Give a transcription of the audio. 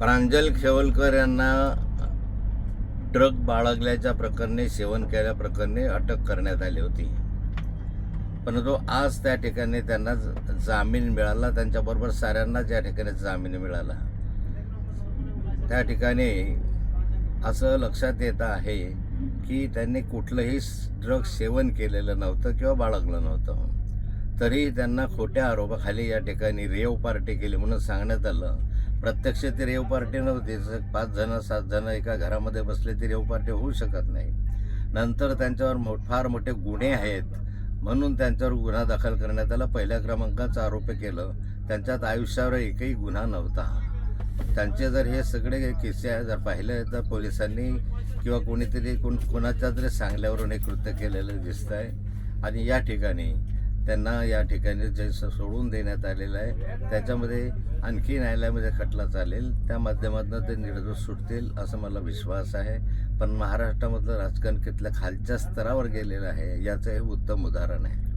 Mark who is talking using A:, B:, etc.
A: प्रांजल खेवलकर यांना ड्रग बाळगल्याच्या प्रकरणी, सेवन केल्याप्रकरणी अटक करण्यात आली होती. परंतु आज त्या ठिकाणी त्यांना जामीन मिळाला. त्यांच्याबरोबर साऱ्यांना ज्या ठिकाणी जामीन मिळाला त्या ठिकाणी असं लक्षात येत आहे की त्यांनी कुठलंही ड्रग सेवन केलेलं नव्हतं किंवा बाळगलं नव्हतं. तरीही त्यांना खोट्या आरोपाखाली या ठिकाणी रेव पार्टी केली म्हणून सांगण्यात आलं. प्रत्यक्ष ती रेव पार्टी नव्हती. 5 जण 7 जण एका घरामध्ये बसले ती रेव पार्टी होऊ शकत नाही. नंतर त्यांच्यावर फार मोठे गुन्हे आहेत म्हणून त्यांच्यावर गुन्हा दाखल करण्यात आला. पहिल्या क्रमांकाचा आरोप केलं. त्यांच्यात आयुष्यावर एकही गुन्हा नव्हता. त्यांचे जर हे सगळे किस्से जर पाहिले तर पोलिसांनी किंवा कोणीतरी कोणाच्या तरी सांगल्यावरून हे कृत्य केलेलं दिसतं आहे. आणि या ठिकाणी त्यांना या ठिकाणी जे सोडून देण्यात आलेलं आहे त्याच्यामध्ये आणखी न्यायालयामध्ये खटला चालेल. त्या माध्यमातून ते निर्दोष सुटतील असं मला विश्वास आहे. पण महाराष्ट्रामधलं राजकारण कितल्या खालच्या स्तरावर गेलेलं आहे याचं हे उत्तम उदाहरण आहे.